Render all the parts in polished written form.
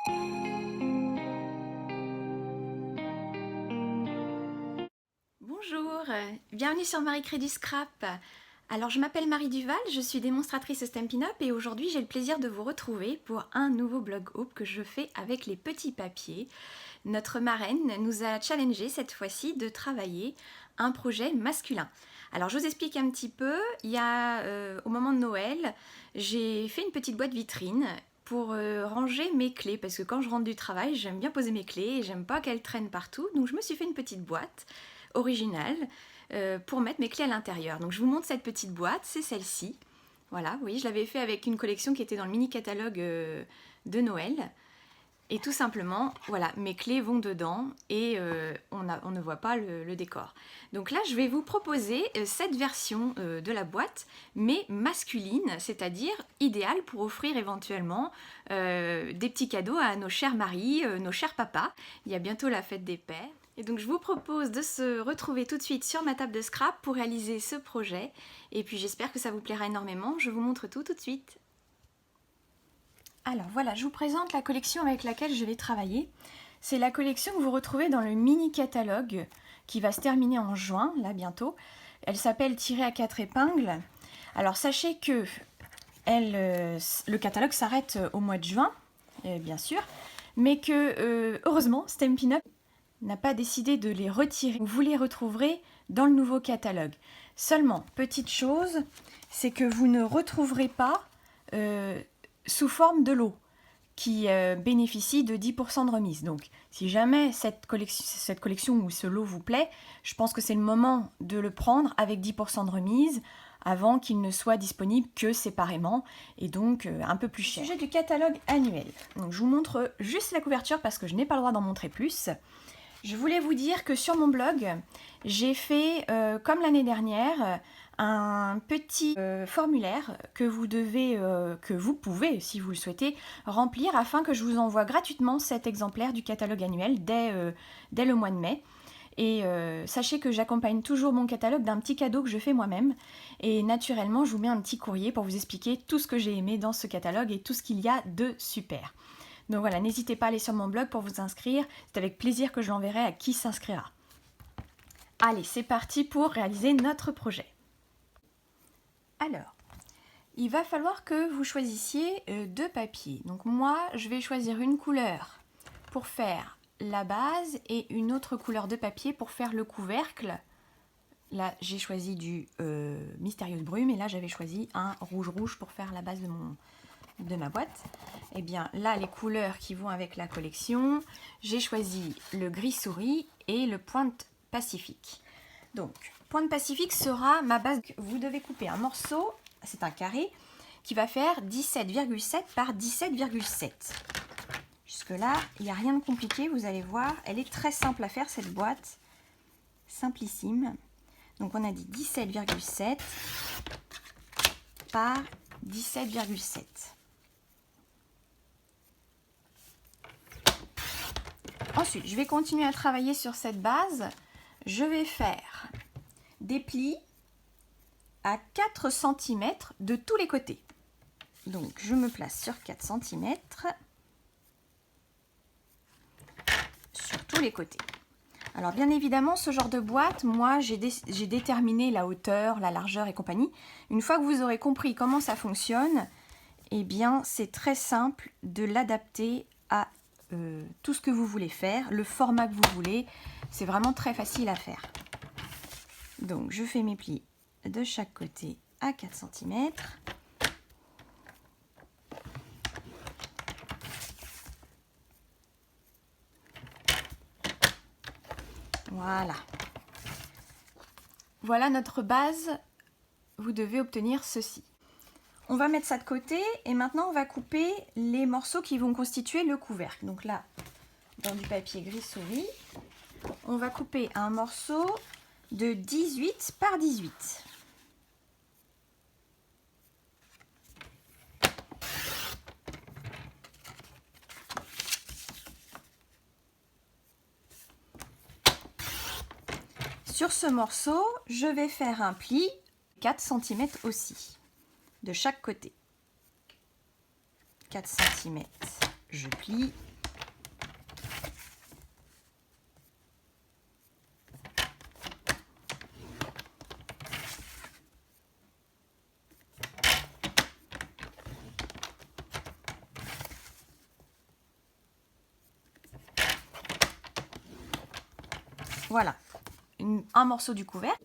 Bonjour, bienvenue sur Marie crée du scrap. Alors je m'appelle Marie Duval, je suis démonstratrice Stampin' Up et aujourd'hui j'ai le plaisir de vous retrouver pour un nouveau blog hope que je fais avec les petits papiers. Notre marraine nous a challengé cette fois-ci de travailler un projet masculin. Alors je vous explique un petit peu, au moment de Noël, j'ai fait une petite boîte vitrine pour ranger mes clés parce que quand je rentre du travail, j'aime bien poser mes clés et j'aime pas qu'elles traînent partout. Donc je me suis fait une petite boîte originale pour mettre mes clés à l'intérieur. Donc je vous montre cette petite boîte, c'est celle-ci. Voilà, oui, je l'avais fait avec une collection qui était dans le mini catalogue de Noël. Et tout simplement, voilà, mes clés vont dedans et on ne voit pas le décor. Donc là, je vais vous proposer cette version de la boîte, mais masculine, c'est-à-dire idéale pour offrir éventuellement des petits cadeaux à nos chers maris, nos chers papas. Il y a bientôt la fête des pères. Et donc je vous propose de se retrouver tout de suite sur ma table de scrap pour réaliser ce projet. Et puis j'espère que ça vous plaira énormément. Je vous montre tout de suite. Alors voilà, je vous présente la collection avec laquelle je vais travailler. C'est la collection que vous retrouvez dans le mini catalogue qui va se terminer en juin, là bientôt. Elle s'appelle Tirer à 4 épingles. Alors sachez que le catalogue s'arrête au mois de juin, bien sûr, mais que heureusement Stampin' Up n'a pas décidé de les retirer. Vous les retrouverez dans le nouveau catalogue. Seulement, petite chose, c'est que vous ne retrouverez pas sous forme de lot qui bénéficie de 10% de remise. Donc, si jamais cette collection ou ce lot vous plaît, je pense que c'est le moment de le prendre avec 10% de remise avant qu'il ne soit disponible que séparément et donc un peu plus cher. Sujet du catalogue annuel. Donc, je vous montre juste la couverture parce que je n'ai pas le droit d'en montrer plus. Je voulais vous dire que sur mon blog, j'ai fait, comme l'année dernière, un petit formulaire que vous pouvez, si vous le souhaitez, remplir afin que je vous envoie gratuitement cet exemplaire du catalogue annuel dès le mois de mai. Et sachez que j'accompagne toujours mon catalogue d'un petit cadeau que je fais moi-même. Et naturellement, je vous mets un petit courrier pour vous expliquer tout ce que j'ai aimé dans ce catalogue et tout ce qu'il y a de super. Donc voilà, n'hésitez pas à aller sur mon blog pour vous inscrire. C'est avec plaisir que je l'enverrai à qui s'inscrira. Allez, c'est parti pour réaliser notre projet. Alors, il va falloir que vous choisissiez deux papiers. Donc moi, je vais choisir une couleur pour faire la base et une autre couleur de papier pour faire le couvercle. Là, j'ai choisi du Mystérieuse Brume et là, j'avais choisi un rouge pour faire la base de ma boîte. Et bien là, les couleurs qui vont avec la collection, j'ai choisi le gris souris et le Pointe Pacifique. Donc, Pointe Pacifique sera ma base. Vous devez couper un morceau, c'est un carré, qui va faire 17,7 par 17,7. Jusque-là, il n'y a rien de compliqué, vous allez voir. Elle est très simple à faire, cette boîte. Simplissime. Donc, on a dit 17,7 par 17,7. Ensuite, je vais continuer à travailler sur cette base. Je vais faire des plis à 4 cm de tous les côtés. Donc, je me place sur 4 cm sur tous les côtés. Alors, bien évidemment, ce genre de boîte, moi, j'ai déterminé la hauteur, la largeur et compagnie. Une fois que vous aurez compris comment ça fonctionne, eh bien, c'est très simple de l'adapter à tout ce que vous voulez faire, le format que vous voulez, c'est vraiment très facile à faire. Donc je fais mes plis de chaque côté à 4 cm. Voilà. Voilà notre base, vous devez obtenir ceci. On va mettre ça de côté et maintenant on va couper les morceaux qui vont constituer le couvercle. Donc là, dans du papier gris souris, on va couper un morceau de 18 par 18. Sur ce morceau, je vais faire un pli 4 cm aussi, de chaque côté. 4 cm, je plie Voilà, un morceau du couvercle.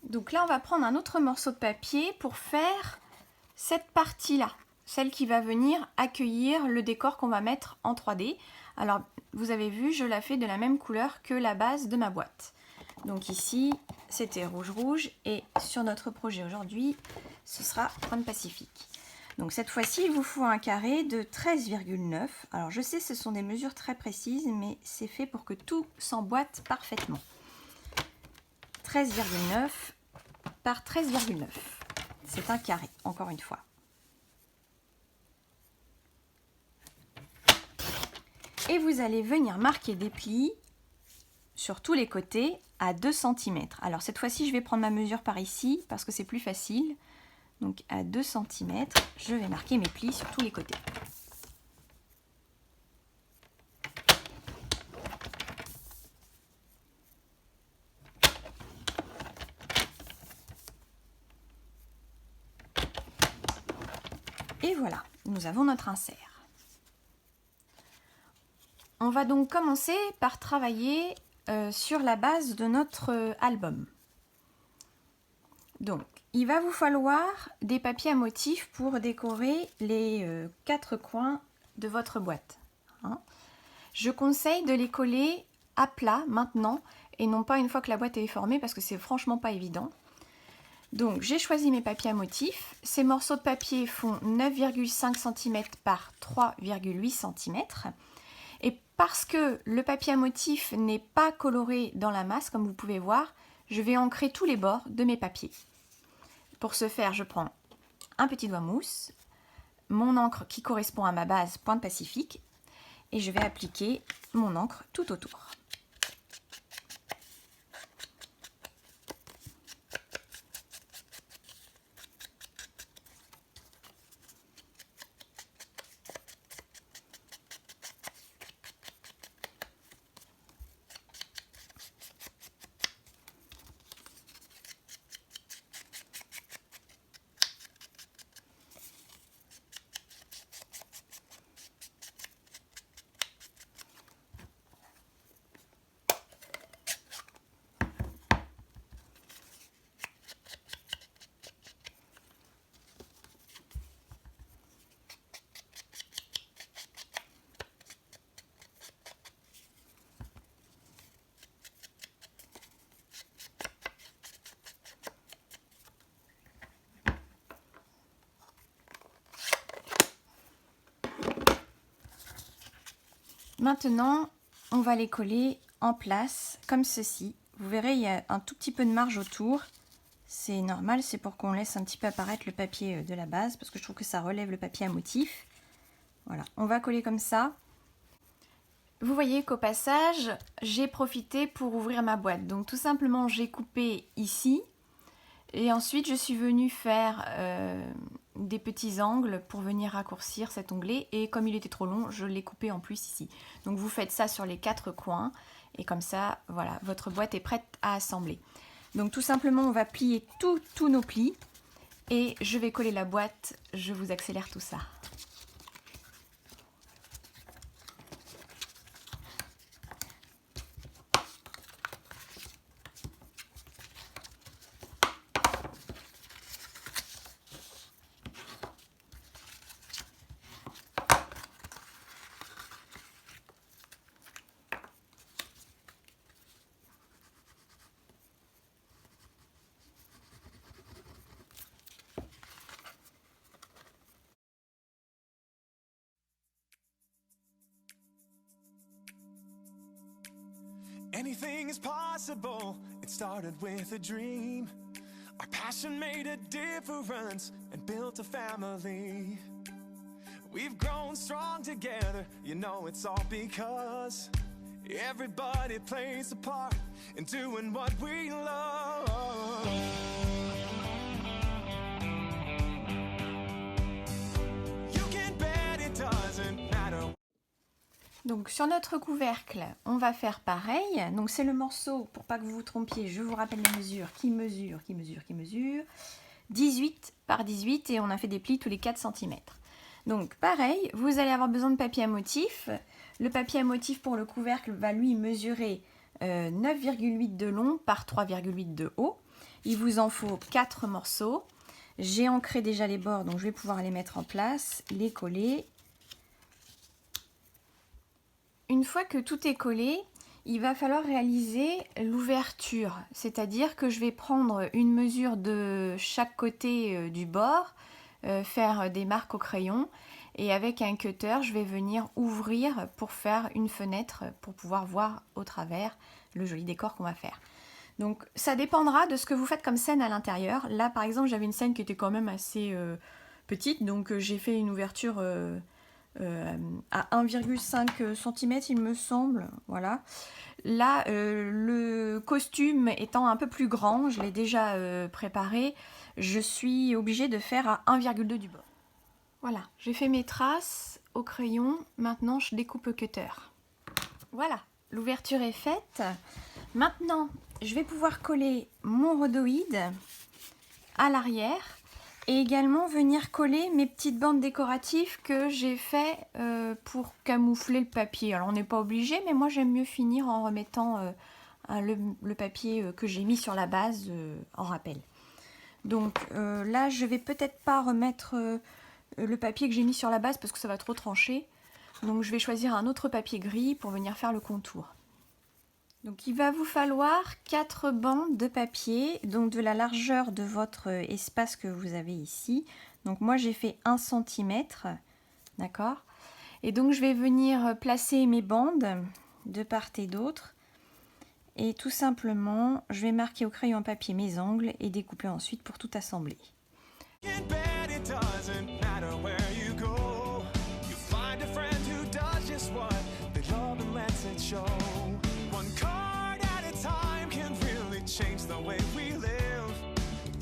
Donc là, on va prendre un autre morceau de papier pour faire cette partie-là, celle qui va venir accueillir le décor qu'on va mettre en 3D. Alors, vous avez vu, je la fais de la même couleur que la base de ma boîte. Donc ici, c'était rouge-rouge et sur notre projet aujourd'hui, ce sera Pan Pacifique. Donc cette fois-ci, il vous faut un carré de 13,9. Alors je sais, ce sont des mesures très précises, mais c'est fait pour que tout s'emboîte parfaitement. 13,9 par 13,9. C'est un carré, encore une fois. Et vous allez venir marquer des plis sur tous les côtés à 2 cm. Alors cette fois-ci, je vais prendre ma mesure par ici parce que c'est plus facile. Donc à 2 cm, je vais marquer mes plis sur tous les côtés. Et voilà, nous avons notre insert. On va donc commencer par travailler sur la base de notre album. Donc, il va vous falloir des papiers à motifs pour décorer les 4 coins de votre boîte. Hein. Je conseille de les coller à plat maintenant et non pas une fois que la boîte est formée parce que c'est franchement pas évident. Donc, j'ai choisi mes papiers à motifs. Ces morceaux de papier font 9,5 cm par 3,8 cm. Et parce que le papier à motif n'est pas coloré dans la masse, comme vous pouvez voir, je vais ancrer tous les bords de mes papiers. Pour ce faire, je prends un petit doigt mousse, mon encre qui correspond à ma base Pan Pacifique, et je vais appliquer mon encre tout autour. Maintenant, on va les coller en place comme ceci. Vous verrez, il y a un tout petit peu de marge autour. C'est normal, c'est pour qu'on laisse un petit peu apparaître le papier de la base parce que je trouve que ça relève le papier à motif. Voilà, on va coller comme ça. Vous voyez qu'au passage, j'ai profité pour ouvrir ma boîte. Donc tout simplement, j'ai coupé ici. Et ensuite, je suis venue faire des petits angles pour venir raccourcir cet onglet. Et comme il était trop long, je l'ai coupé en plus ici. Donc vous faites ça sur les 4 coins. Et comme ça, voilà, votre boîte est prête à assembler. Donc tout simplement, on va plier tous nos plis. Et je vais coller la boîte. Je vous accélère tout ça. Anything is possible. It started with a dream. Our passion made a difference and built a family. We've grown strong together. You know it's all because everybody plays a part in doing what we love. You can bet it doesn't matter. Donc sur notre couvercle, on va faire pareil. Donc c'est le morceau, pour pas que vous vous trompiez, je vous rappelle les mesures, qui mesure 18 par 18 et on a fait des plis tous les 4 cm. Donc pareil, vous allez avoir besoin de papier à motif. Le papier à motif pour le couvercle va lui mesurer 9,8 de long par 3,8 de haut. Il vous en faut 4 morceaux. J'ai ancré déjà les bords, donc je vais pouvoir les mettre en place, les coller. Une fois que tout est collé, il va falloir réaliser l'ouverture, c'est-à-dire que je vais prendre une mesure de chaque côté du bord, faire des marques au crayon, et avec un cutter, je vais venir ouvrir pour faire une fenêtre pour pouvoir voir au travers le joli décor qu'on va faire. Donc ça dépendra de ce que vous faites comme scène à l'intérieur. Là par exemple j'avais une scène qui était quand même assez petite, donc j'ai fait une ouverture à 1,5 cm il me semble, voilà. Là le costume étant un peu plus grand, je l'ai déjà préparé, je suis obligée de faire à 1,2 du bord. Voilà, j'ai fait mes traces au crayon, maintenant je découpe au cutter. Voilà, l'ouverture est faite. Maintenant, je vais pouvoir coller mon rhodoïde à l'arrière et également venir coller mes petites bandes décoratives que j'ai fait pour camoufler le papier. Alors on n'est pas obligé, mais moi j'aime mieux finir en remettant le papier que j'ai mis sur la base en rappel. Donc là, je vais peut-être pas remettre le papier que j'ai mis sur la base parce que ça va trop trancher. Donc je vais choisir un autre papier gris pour venir faire le contour. Donc il va vous falloir 4 bandes de papier, donc de la largeur de votre espace que vous avez ici. Donc moi j'ai fait 1 cm, d'accord? Et donc je vais venir placer mes bandes de part et d'autre. Et tout simplement, je vais marquer au crayon papier mes angles et découper ensuite pour tout assembler. Change the way we live,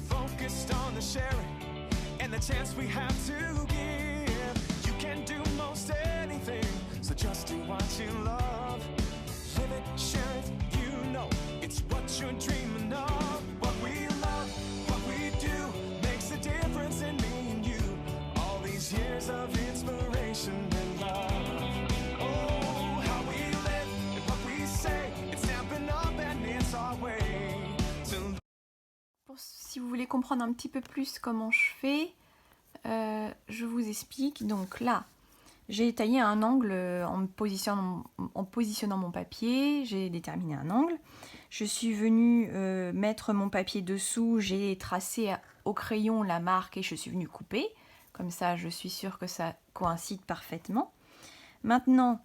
focused on the sharing and the chance we have to give. You can do most anything, so just do what you love. Live it, share it, you know it's what you're dreaming of. What we love, what we do makes a difference in me and you. All these years of inspiration and love. Oh, how we live and what we say, it's stamping up and it's our way. Si vous voulez comprendre un petit peu plus comment je fais, je vous explique. Donc là, j'ai taillé un angle en positionnant mon papier, j'ai déterminé un angle. Je suis venue mettre mon papier dessous, j'ai tracé au crayon la marque et je suis venue couper. Comme ça, je suis sûre que ça coïncide parfaitement. Maintenant,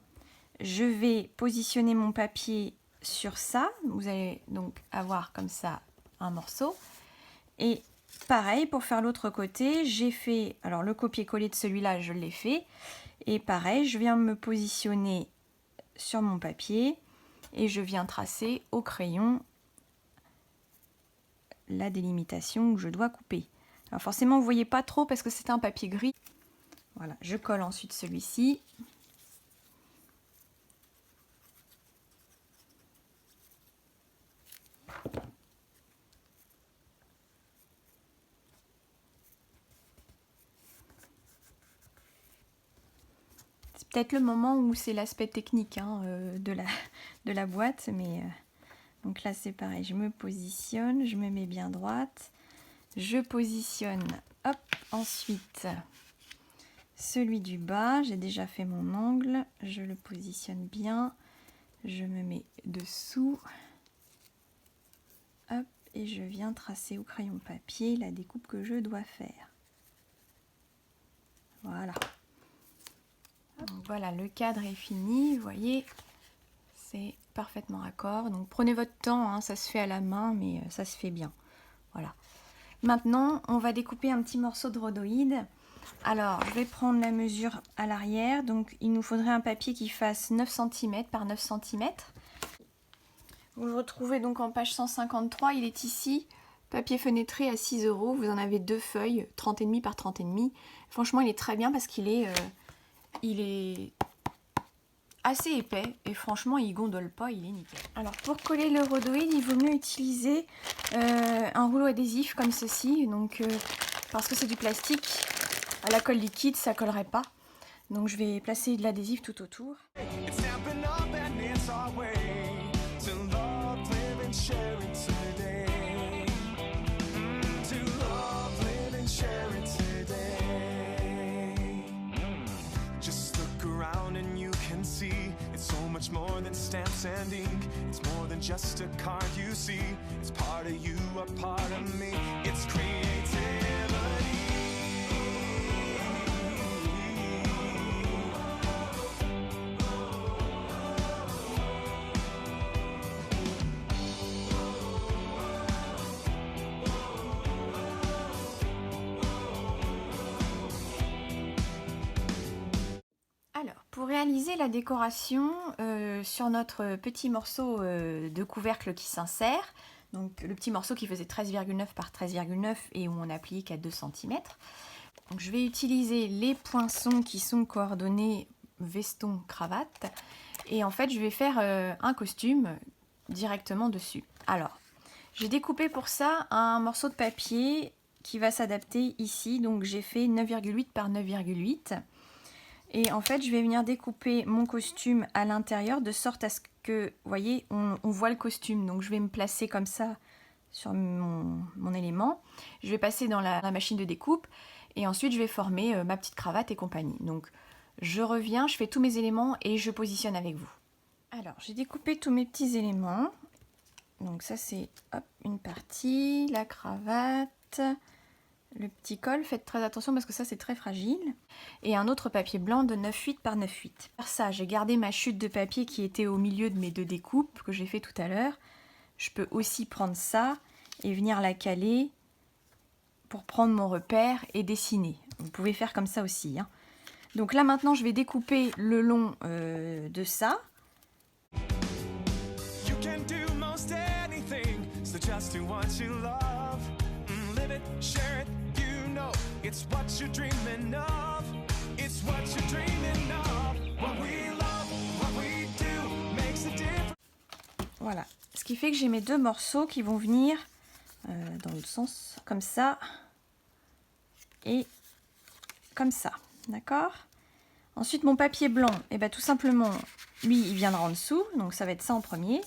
je vais positionner mon papier sur ça. Vous allez donc avoir comme ça un morceau. Et pareil, pour faire l'autre côté, j'ai fait, alors le copier-coller de celui-là, je l'ai fait. Et pareil, je viens me positionner sur mon papier et je viens tracer au crayon la délimitation que je dois couper. Alors forcément, vous ne voyez pas trop parce que c'est un papier gris. Voilà, je colle ensuite celui-ci. Peut-être le moment où c'est l'aspect technique de la boîte, mais donc là c'est pareil, je me positionne, je me mets bien droite, je positionne, hop, ensuite celui du bas, j'ai déjà fait mon angle, je le positionne bien, je me mets dessous, hop, et je viens tracer au crayon papier la découpe que je dois faire. Voilà. Donc voilà, le cadre est fini, vous voyez, c'est parfaitement raccord. Donc prenez votre temps, ça se fait à la main, mais ça se fait bien. Voilà. Maintenant, on va découper un petit morceau de rhodoïde. Alors, je vais prendre la mesure à l'arrière. Donc, il nous faudrait un papier qui fasse 9 cm par 9 cm. Vous le retrouvez donc en page 153, il est ici. Papier fenêtré à 6 €. Vous en avez 2 feuilles, 30,5 par 30,5. Franchement, il est très bien parce qu'il est... il est assez épais et franchement il gondole pas, il est nickel. Alors pour coller le rhodoïde, il vaut mieux utiliser un rouleau adhésif comme ceci, donc parce que c'est du plastique, à la colle liquide ça collerait pas. Donc je vais placer de l'adhésif tout autour. much more than stamps and ink. It's more than just a card you see. It's part of you, a part of me. It's creativity. Alors, pour réaliser la décoration sur notre petit morceau de couvercle qui s'insère, donc le petit morceau qui faisait 13,9 par 13,9 et où on applique à 2 cm, donc je vais utiliser les poinçons qui sont coordonnés veston, cravate, et en fait je vais faire un costume directement dessus. Alors, j'ai découpé pour ça un morceau de papier qui va s'adapter ici, donc j'ai fait 9,8 par 9,8. Et en fait, je vais venir découper mon costume à l'intérieur de sorte à ce que, vous voyez, on voit le costume. Donc, je vais me placer comme ça sur mon élément. Je vais passer dans la machine de découpe et ensuite, je vais former ma petite cravate et compagnie. Donc, je reviens, je fais tous mes éléments et je positionne avec vous. Alors, j'ai découpé tous mes petits éléments. Donc, ça, c'est une partie, la cravate... Le petit col, faites très attention parce que ça c'est très fragile. Et un autre papier blanc de 9,8 par 9,8. Pour ça, j'ai gardé ma chute de papier qui était au milieu de mes deux découpes que j'ai fait tout à l'heure. Je peux aussi prendre ça et venir la caler pour prendre mon repère et dessiner. Vous pouvez faire comme ça aussi, hein. Donc là maintenant, je vais découper le long de ça. You can do most anything, so just do what you love. Live it, share it. It's what you're dreaming of. It's what you're dreaming of. What we love, what we do makes a difference. Voilà. Ce qui fait que j'ai mes deux morceaux qui vont venir dans l'autre sens, comme ça et comme ça. D'accord? Ensuite, mon papier blanc, et ben tout simplement, lui, il viendra en dessous. Donc, ça va être ça en premier.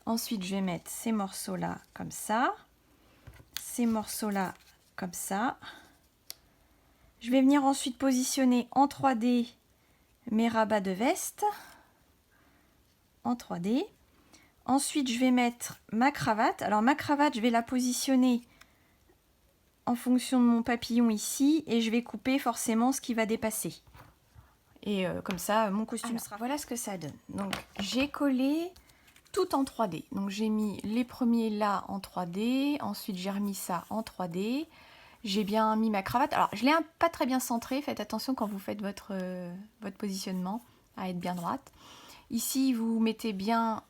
Ensuite, je vais mettre ces morceaux-là comme ça. Ces morceaux-là comme ça. Je vais venir ensuite positionner en 3D mes rabats de veste. En 3D. Ensuite, je vais mettre ma cravate. Alors, ma cravate, je vais la positionner en fonction de mon papillon ici. Et je vais couper forcément ce qui va dépasser. Et comme ça, mon costume sera... Voilà ce que ça donne. Donc, j'ai collé tout en 3D. Donc, j'ai mis les premiers là en 3D. Ensuite, j'ai remis ça en 3D. J'ai bien mis ma cravate. Alors, je l'ai pas très bien centrée. Faites attention quand vous faites votre positionnement à être bien droite. Ici, vous mettez bien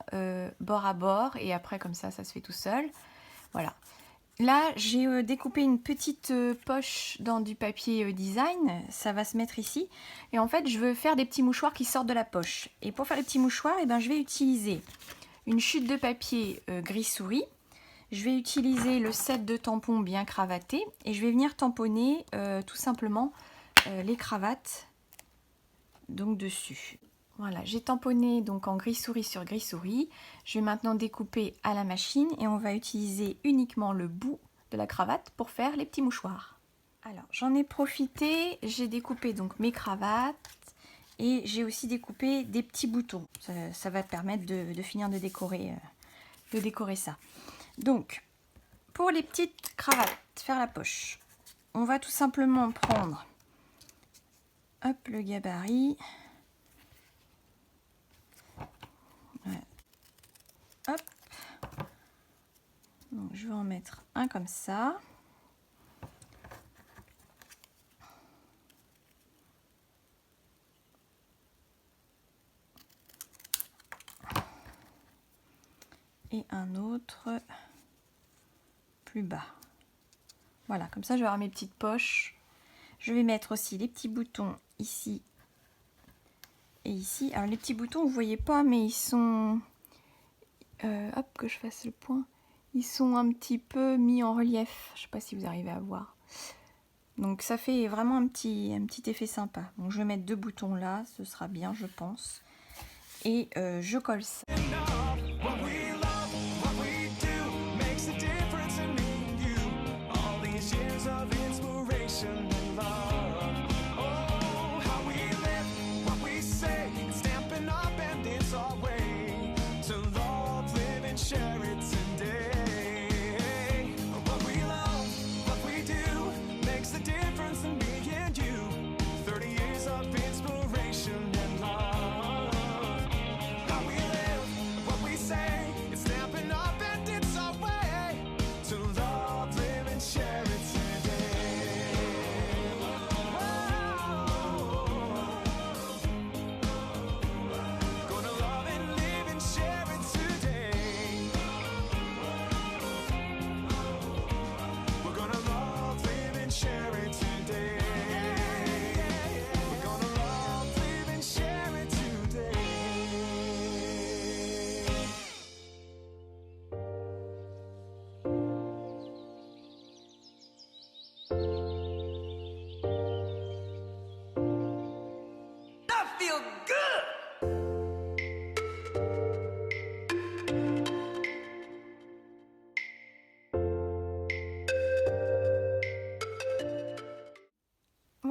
bord à bord. Et après, comme ça se fait tout seul. Voilà. Là, j'ai découpé une petite poche dans du papier design. Ça va se mettre ici. Et en fait, je veux faire des petits mouchoirs qui sortent de la poche. Et pour faire les petits mouchoirs, eh ben, je vais utiliser une chute de papier gris souris. Je vais utiliser le set de tampons bien cravaté et je vais venir tamponner tout simplement les cravates donc dessus. Voilà, j'ai tamponné donc en gris souris sur gris souris. Je vais maintenant découper à la machine et on va utiliser uniquement le bout de la cravate pour faire les petits mouchoirs. Alors, j'en ai profité, j'ai découpé donc mes cravates et j'ai aussi découpé des petits boutons. Ça va permettre de finir de décorer ça. Donc, pour les petites cravates, faire la poche, on va tout simplement prendre le gabarit. Ouais. Hop. Donc, je vais en mettre un comme ça. Et un autre plus bas. Voilà, comme ça je vais avoir mes petites poches. Je vais mettre aussi les petits boutons ici et ici. Alors les petits boutons, vous voyez pas, mais ils sont... hop, que je fasse le point. Ils sont un petit peu mis en relief. Je sais pas si vous arrivez à voir. Donc ça fait vraiment un petit effet sympa. Donc je vais mettre deux boutons là, ce sera bien, je pense. Et je colle ça.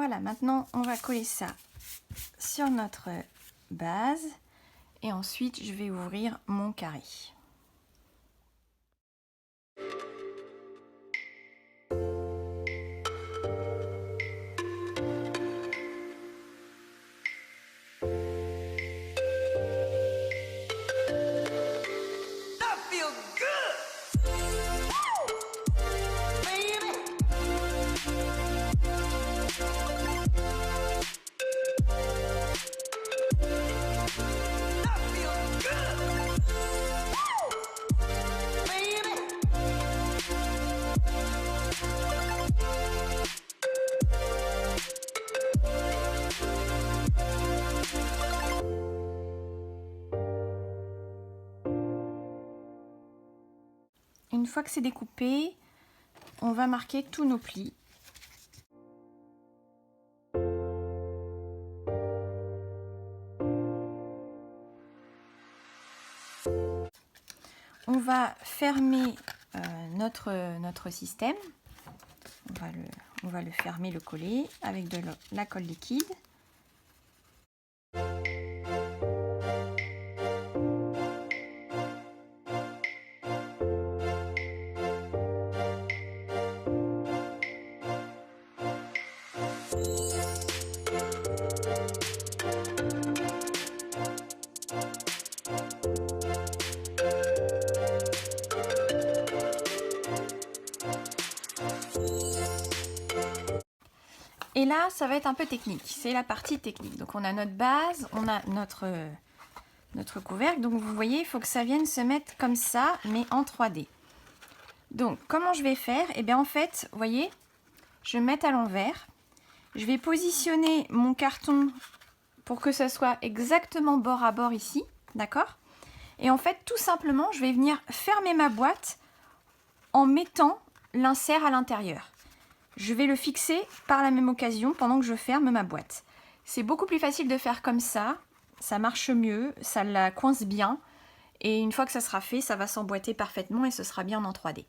Voilà, maintenant on va coller ça sur notre base et ensuite je vais ouvrir mon carré. Une fois que c'est découpé, on va marquer tous nos plis. On va fermer notre système. On va le fermer, le coller avec de la colle liquide. Et là, ça va être un peu technique. C'est la partie technique. Donc, on a notre base, on a notre couvercle. Donc, vous voyez, il faut que ça vienne se mettre comme ça, mais en 3D. Donc, comment je vais faire? Eh bien, en fait, vous voyez, je vais mettre à l'envers. Je vais positionner mon carton pour que ça soit exactement bord à bord ici. D'accord? Et en fait, tout simplement, je vais venir fermer ma boîte en mettant l'insert à l'intérieur. Je vais le fixer par la même occasion pendant que je ferme ma boîte. C'est beaucoup plus facile de faire comme ça marche mieux, ça la coince bien. Et une fois que ça sera fait, ça va s'emboîter parfaitement et ce sera bien en 3D.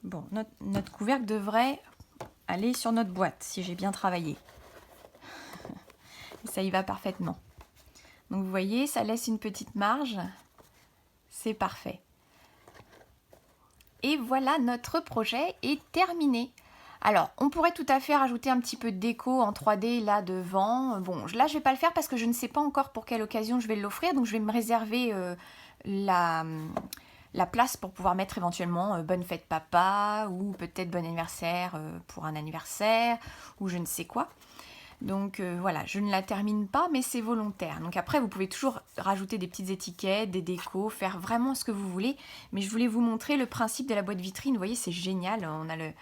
Bon, notre couvercle devrait aller sur notre boîte, si j'ai bien travaillé. Ça y va parfaitement. Donc vous voyez, ça laisse une petite marge. C'est parfait. Et voilà, notre projet est terminé. Alors, on pourrait tout à fait rajouter un petit peu de déco en 3D là devant. Bon, là, je vais pas le faire parce que je ne sais pas encore pour quelle occasion je vais l'offrir. Donc, je vais me réserver la place pour pouvoir mettre éventuellement bonne fête papa ou peut-être bon anniversaire pour un anniversaire ou je ne sais quoi. Donc voilà, je ne la termine pas, mais c'est volontaire. Donc après, vous pouvez toujours rajouter des petites étiquettes, des décos, faire vraiment ce que vous voulez. Mais je voulais vous montrer le principe de la boîte vitrine. Vous voyez, c'est génial. On a le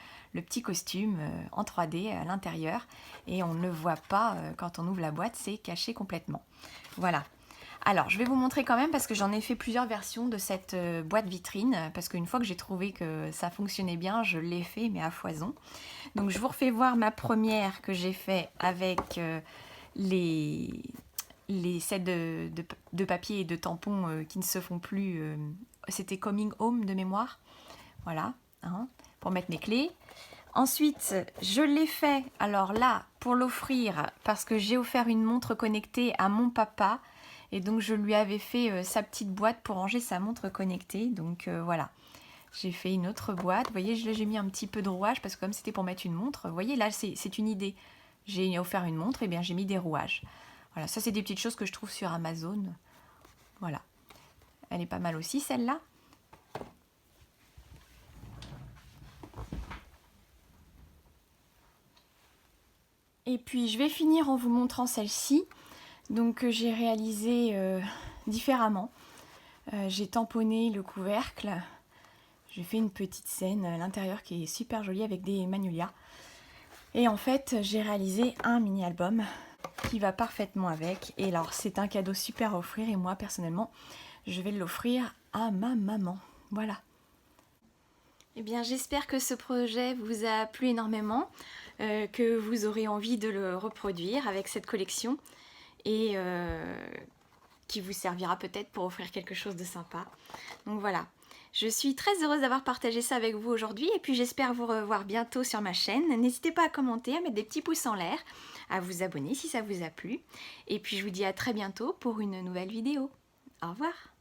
petit costume en 3D à l'intérieur. Et on ne le voit pas quand on ouvre la boîte, c'est caché complètement. Voilà. Alors, je vais vous montrer quand même parce que j'en ai fait plusieurs versions de cette boîte vitrine. Parce qu'une fois que j'ai trouvé que ça fonctionnait bien, je l'ai fait, mais à foison. Donc, je vous refais voir ma première que j'ai fait avec les sets de papier et de tampons qui ne se font plus. C'était Coming Home de mémoire. Voilà, hein, pour mettre mes clés. Ensuite, je l'ai fait, alors là, pour l'offrir, parce que j'ai offert une montre connectée à mon papa. Et donc je lui avais fait sa petite boîte pour ranger sa montre connectée. Donc voilà, j'ai fait une autre boîte. Vous voyez, j'ai mis un petit peu de rouage parce que comme c'était pour mettre une montre, vous voyez là c'est une idée. J'ai offert une montre, et bien j'ai mis des rouages. Voilà, ça c'est des petites choses que je trouve sur Amazon. Voilà, elle est pas mal aussi celle-là. Et puis je vais finir en vous montrant celle-ci. Donc j'ai réalisé différemment. J'ai tamponné le couvercle. J'ai fait une petite scène à l'intérieur qui est super jolie avec des magnolias. Et en fait, j'ai réalisé un mini-album qui va parfaitement avec. Et alors, c'est un cadeau super à offrir. Et moi, personnellement, je vais l'offrir à ma maman. Voilà. Eh bien, j'espère que ce projet vous a plu énormément, que vous aurez envie de le reproduire avec cette collection et qui vous servira peut-être pour offrir quelque chose de sympa. Donc voilà, je suis très heureuse d'avoir partagé ça avec vous aujourd'hui et puis j'espère vous revoir bientôt sur ma chaîne. N'hésitez pas à commenter, à mettre des petits pouces en l'air, à vous abonner si ça vous a plu. Et puis je vous dis à très bientôt pour une nouvelle vidéo. Au revoir!